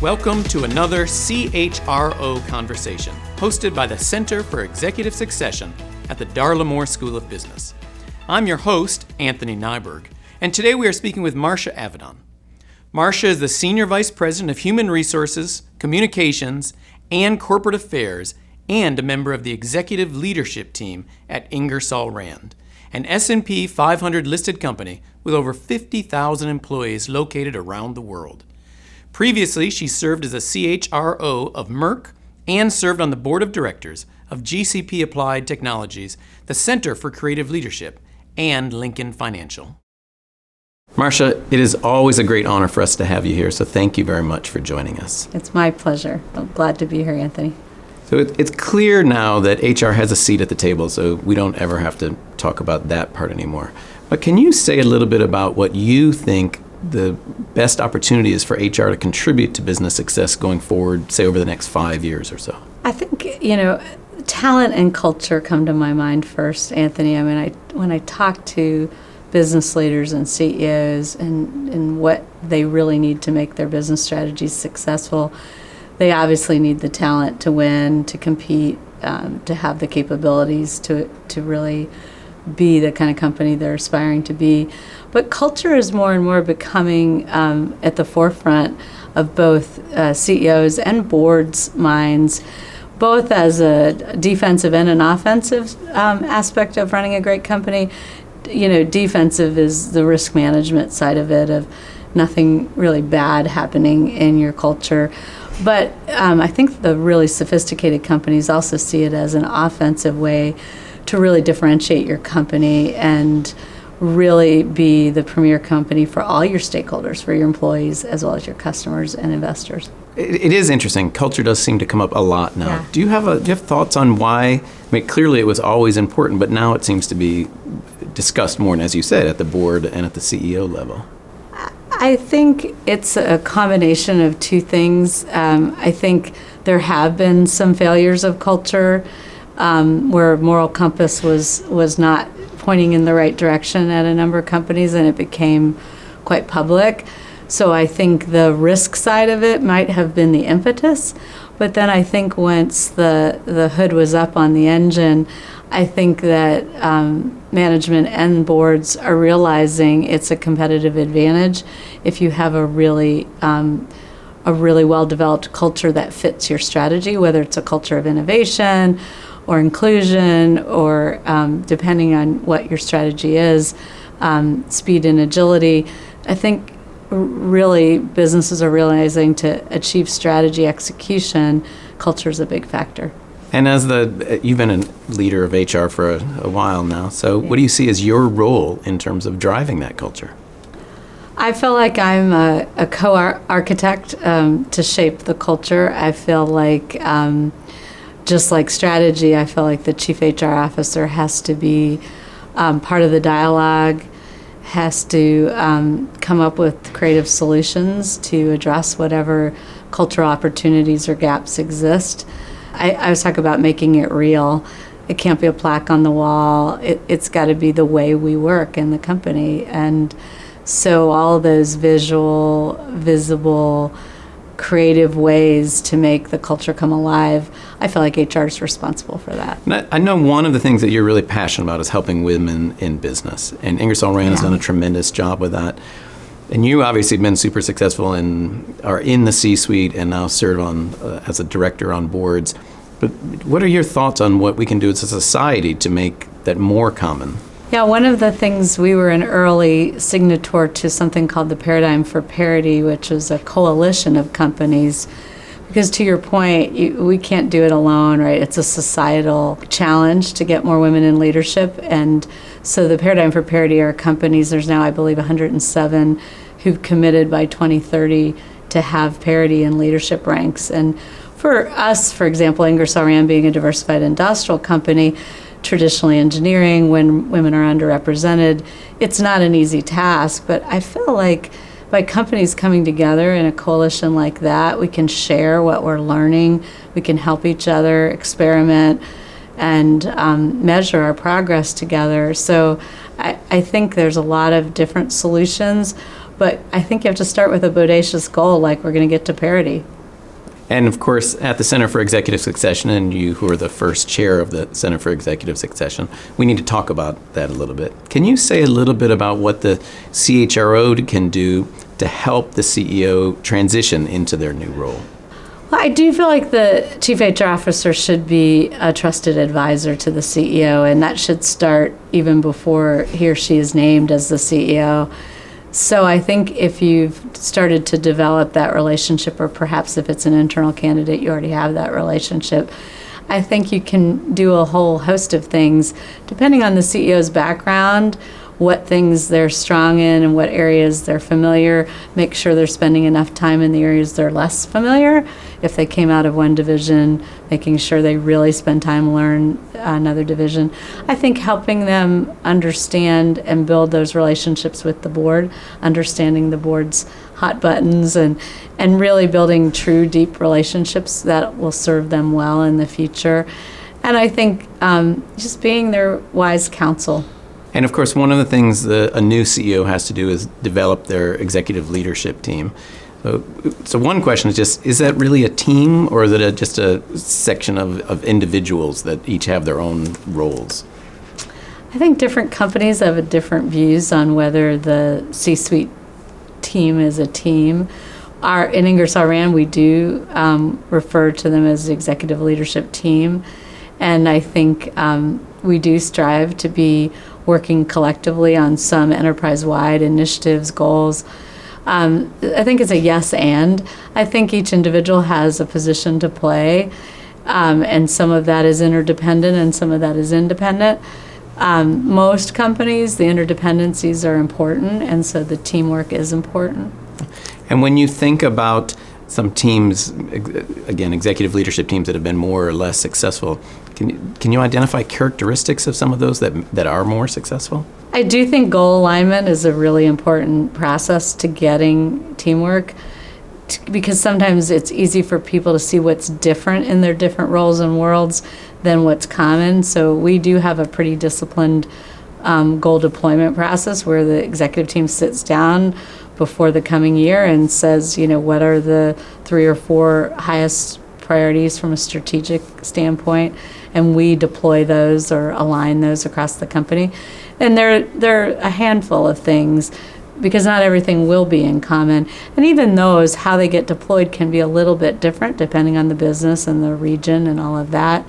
Welcome to another CHRO Conversation, hosted by the Center for Executive Succession at the Darla Moore School of Business. I'm your host, Anthony Nyberg, and today we are speaking with Marcia Avedon. Marcia is the Senior Vice President of Human Resources, Communications, and Corporate Affairs, and a member of the Executive Leadership Team at Ingersoll Rand, an S&P 500 listed company with over 50,000 employees located around the world. Previously, she served as a CHRO of Merck and served on the board of directors of GCP Applied Technologies, the Center for Creative Leadership, and Lincoln Financial. Marcia, it is always a great honor for us to have you here, so thank you very much for joining us. It's my pleasure. I'm glad to be here, Anthony. So it's clear now that HR has a seat at the table, so we don't ever have to talk about that part anymore. But can you say a little bit about what you think the best opportunity is for HR to contribute to business success going forward, say over the next 5 years or so? I think, talent and culture come to my mind first, Anthony. I mean, when I talk to business leaders and CEOs and what they really need to make their business strategies successful, they obviously need the talent to win, to compete, to have the capabilities to really be the kind of company they're aspiring to be. But culture is more and more becoming at the forefront of both CEOs and boards' minds, both as a defensive and an offensive aspect of running a great company. Defensive is the risk management side of it, of nothing really bad happening in your culture. But I think the really sophisticated companies also see it as an offensive way to really differentiate your company and really be the premier company for all your stakeholders, for your employees, as well as your customers and investors. It is interesting. Culture does seem to come up a lot now. Yeah. Do you have thoughts on why? I mean, clearly it was always important, but now it seems to be discussed more, and as you said, at the board and at the CEO level. I think it's a combination of two things. I think there have been some failures of culture where moral compass was not pointing in the right direction at a number of companies, and it became quite public. So I think the risk side of it might have been the impetus, but then I think once the hood was up on the engine, I think that management and boards are realizing it's a competitive advantage if you have a really well-developed culture that fits your strategy, whether it's a culture of innovation or inclusion or depending on what your strategy is, speed and agility. I think really businesses are realizing to achieve strategy execution, culture is a big factor. And you've been a leader of HR for a while now, so What do you see as your role in terms of driving that culture? I feel like I'm a co-architect to shape the culture. I feel like just like strategy, I feel like the chief HR officer has to be part of the dialogue, has to come up with creative solutions to address whatever cultural opportunities or gaps exist. I always talk about making it real. It can't be a plaque on the wall. It's got to be the way we work in the company. And so all those visual, visible, creative ways to make the culture come alive, I feel like HR is responsible for that. And I know one of the things that you're really passionate about is helping women in business. And Ingersoll Rand has done a tremendous job with that. And you obviously have been super successful are in the C-suite and now serve as a director on boards. But what are your thoughts on what we can do as a society to make that more common? Yeah, one of the things, we were an early signator to something called the Paradigm for Parity, which is a coalition of companies. Because to your point, we can't do it alone, right? It's a societal challenge to get more women in leadership. And so the Paradigm for Parity are companies, there's now, I believe, 107 who've committed by 2030 to have parity in leadership ranks. And for us, for example, Ingersoll Rand being a diversified industrial company, traditionally engineering, when women are underrepresented, it's not an easy task. But I feel like by companies coming together in a coalition like that, we can share what we're learning, we can help each other experiment, and measure our progress together. So I think there's a lot of different solutions, but I think you have to start with a bodacious goal, like we're going to get to parity. And of course, at the Center for Executive Succession, and you who are the first chair of the Center for Executive Succession, we need to talk about that a little bit. Can you say a little bit about what the CHRO can do to help the CEO transition into their new role? Well, I do feel like the Chief HR Officer should be a trusted advisor to the CEO, and that should start even before he or she is named as the CEO. So I think if you've started to develop that relationship, or perhaps if it's an internal candidate, you already have that relationship, I think you can do a whole host of things, depending on the CEO's background, what things they're strong in and what areas they're familiar. Make sure they're spending enough time in the areas they're less familiar. If they came out of one division, making sure they really spend time learn another division. I think helping them understand and build those relationships with the board, understanding the board's hot buttons, and really building true, deep relationships that will serve them well in the future. And I think just being their wise counsel. And of course, one of the things a new CEO has to do is develop their executive leadership team. So one question is just, is that really a team, or is it just a section of individuals that each have their own roles? I think different companies have different views on whether the C-suite team is a team. In Ingersoll Rand, we do refer to them as the executive leadership team. And I think we do strive to be working collectively on some enterprise-wide initiatives, goals. I think it's a yes and. I think each individual has a position to play, and some of that is interdependent and some of that is independent. Most companies, the interdependencies are important, and so the teamwork is important. And when you think about some teams, again, executive leadership teams that have been more or less successful, can you identify characteristics of some of those that are more successful? I do think goal alignment is a really important process to getting teamwork, because sometimes it's easy for people to see what's different in their different roles and worlds than what's common. So we do have a pretty disciplined goal deployment process where the executive team sits down before the coming year and says, what are the 3 or 4 highest priorities from a strategic standpoint, and we deploy those or align those across the company. And they're a handful of things, because not everything will be in common. And even those, how they get deployed can be a little bit different depending on the business and the region and all of that.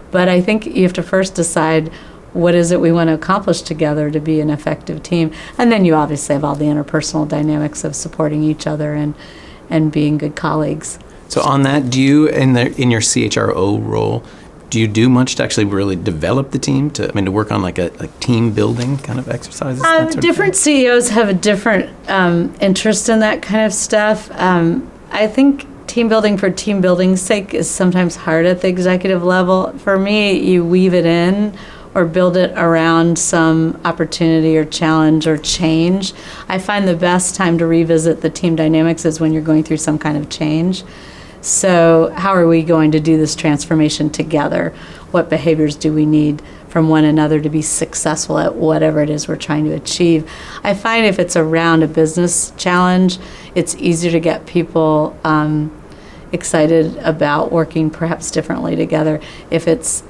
But I think you have to first decide what is it we want to accomplish together to be an effective team. And then you obviously have all the interpersonal dynamics of supporting each other and being good colleagues. So on that, do you, in your CHRO role, do you do much to actually really develop the team, to work on like team building kind of exercises? Different CEOs have a different interest in that kind of stuff. I think team building for team building's sake is sometimes hard at the executive level. For me, you weave it in or build it around some opportunity or challenge or change. I find the best time to revisit the team dynamics is when you're going through some kind of change. So how are we going to do this transformation together? What behaviors do we need from one another to be successful at whatever it is we're trying to achieve? I find if it's around a business challenge, it's easier to get people excited about working perhaps differently together. If it's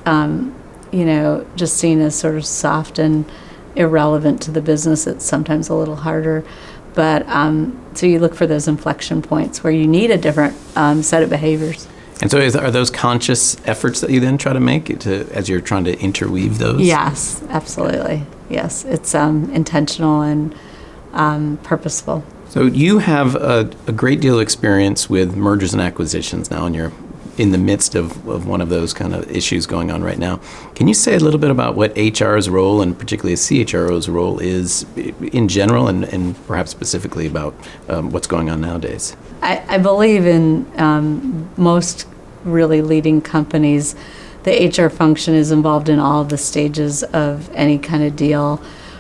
just seen as sort of soft and irrelevant to the business, it's sometimes a little harder. But so you look for those inflection points where you need a different set of behaviors. And so are those conscious efforts that you then try to make as you're trying to interweave those? Yes, absolutely. Yes, it's intentional and purposeful. So you have a great deal of experience with mergers and acquisitions now, and you're in the midst of one of those kind of issues going on right now. Can you say a little bit about what HR's role, and particularly CHRO's role, is in general, and perhaps specifically about what's going on nowadays? I believe in most really leading companies, the HR function is involved in all of the stages of any kind of deal,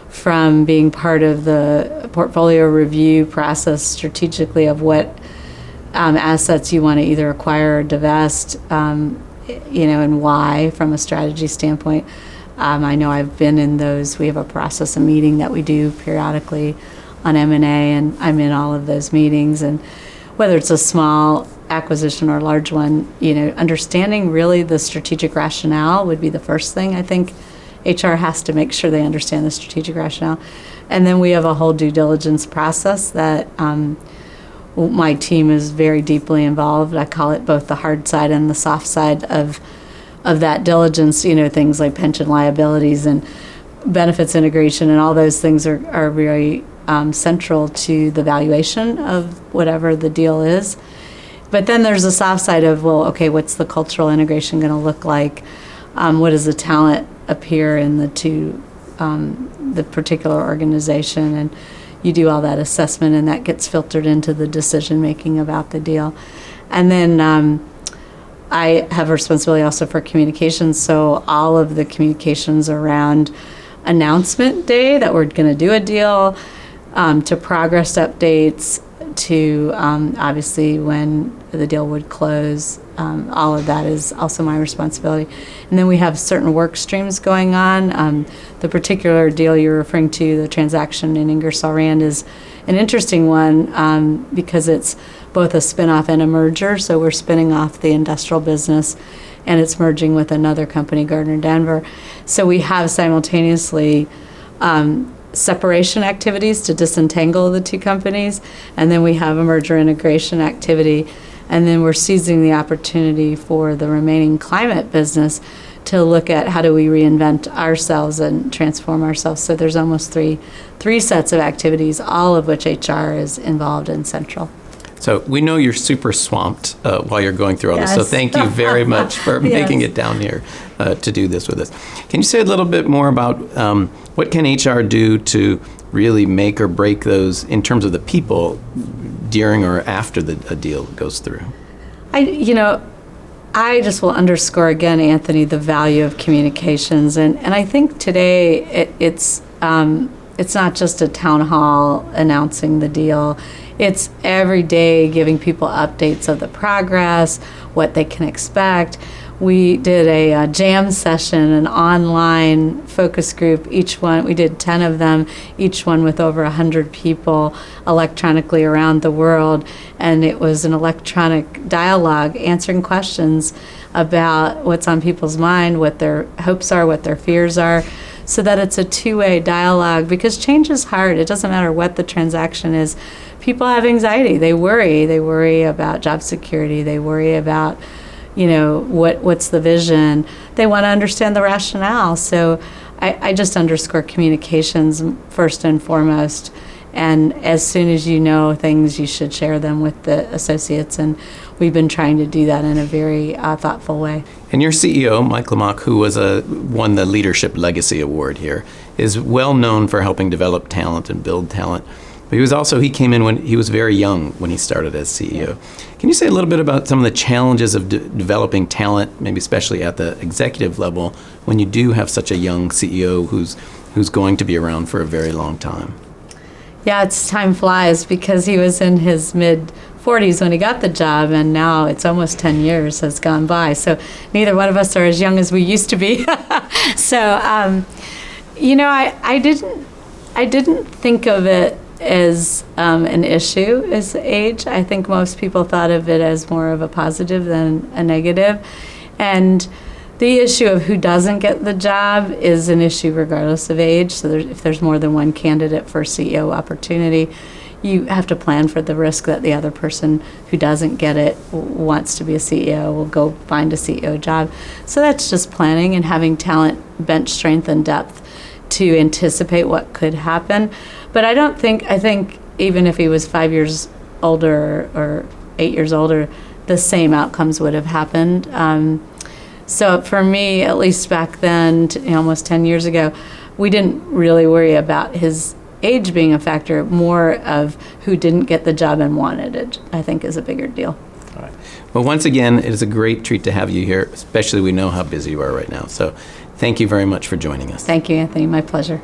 from being part of the portfolio review process strategically of what assets you want to either acquire or divest, and why from a strategy standpoint. I know I've been in those. We have a process, a meeting that we do periodically on M&A, and I'm in all of those meetings. And whether it's a small acquisition or large one, understanding really the strategic rationale would be the first thing. I think HR has to make sure they understand the strategic rationale. And then we have a whole due diligence process that my team is very deeply involved. I call it both the hard side and the soft side of that diligence, things like pension liabilities and benefits integration and all those things are very central to the valuation of whatever the deal is. But then there's a soft side of, what's the cultural integration going to look like? What does the talent appear in the particular organization? And you do all that assessment, and that gets filtered into the decision making about the deal. And then I have responsibility also for communications, so all of the communications around announcement day that we're going to do a deal, to progress updates, to obviously when the deal would close. All of that is also my responsibility. And then we have certain work streams going on. The particular deal you're referring to, the transaction in Ingersoll Rand, is an interesting one because it's both a spinoff and a merger. So we're spinning off the industrial business and it's merging with another company, Gardner Denver. So we have simultaneously separation activities to disentangle the two companies, and then we have a merger integration activity, and then we're seizing the opportunity for the remaining climate business to look at how do we reinvent ourselves and transform ourselves. So there's almost three sets of activities, all of which HR is involved in central. So we know you're super swamped while you're going through all Yes. this, so thank you very much for making it down here to do this with us. Can you say a little bit more about what can HR do to really make or break those in terms of the people during or after a deal goes through? I just will underscore again, Anthony, the value of communications, and I think today it's not just a town hall announcing the deal. It's every day giving people updates of the progress, what they can expect. We did a jam session, an online focus group. We did 10 of them, each one with over 100 people electronically around the world. And it was an electronic dialogue answering questions about what's on people's mind, what their hopes are, what their fears are, so that it's a two-way dialogue, because change is hard. It doesn't matter what the transaction is. People have anxiety. They worry about job security. They worry about, what's the vision. They want to understand the rationale. So I just underscore communications first and foremost. And as soon as you know things, you should share them with the associates. And we've been trying to do that in a very thoughtful way. And your CEO, Mike Lamach, who won the Leadership Legacy Award here, is well known for helping develop talent and build talent. But he came in when he was very young when he started as CEO. Can you say a little bit about some of the challenges of developing talent, maybe especially at the executive level, when you do have such a young CEO who's going to be around for a very long time? Yeah, time flies, because he was in his mid-40s when he got the job, and now it's almost 10 years has gone by. So neither one of us are as young as we used to be. So, I didn't think of it as an issue as age. I think most people thought of it as more of a positive than a negative. And the issue of who doesn't get the job is an issue regardless of age. So if there's more than one candidate for a CEO opportunity, you have to plan for the risk that the other person who doesn't get it wants to be a CEO, will go find a CEO job. So that's just planning and having talent, bench strength, and depth to anticipate what could happen. But I think even if he was 5 years older or 8 years older, the same outcomes would have happened. So for me, at least back then, almost 10 years ago, we didn't really worry about his age being a factor. More of who didn't get the job and wanted it, I think, is a bigger deal. All right. Well, once again, it is a great treat to have you here, especially we know how busy you are right now. So thank you very much for joining us. Thank you, Anthony. My pleasure.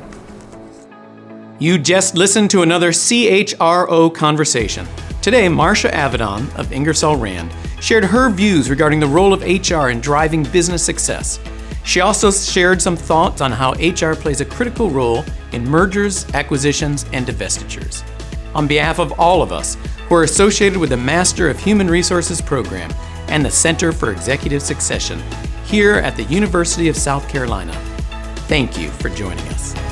You just listened to another CHRO conversation. Today, Marcia Avedon of Ingersoll Rand shared her views regarding the role of HR in driving business success. She also shared some thoughts on how HR plays a critical role in mergers, acquisitions, and divestitures. On behalf of all of us who We're associated with the Master of Human Resources program and the Center for Executive Succession here at the University of South Carolina. Thank you for joining us.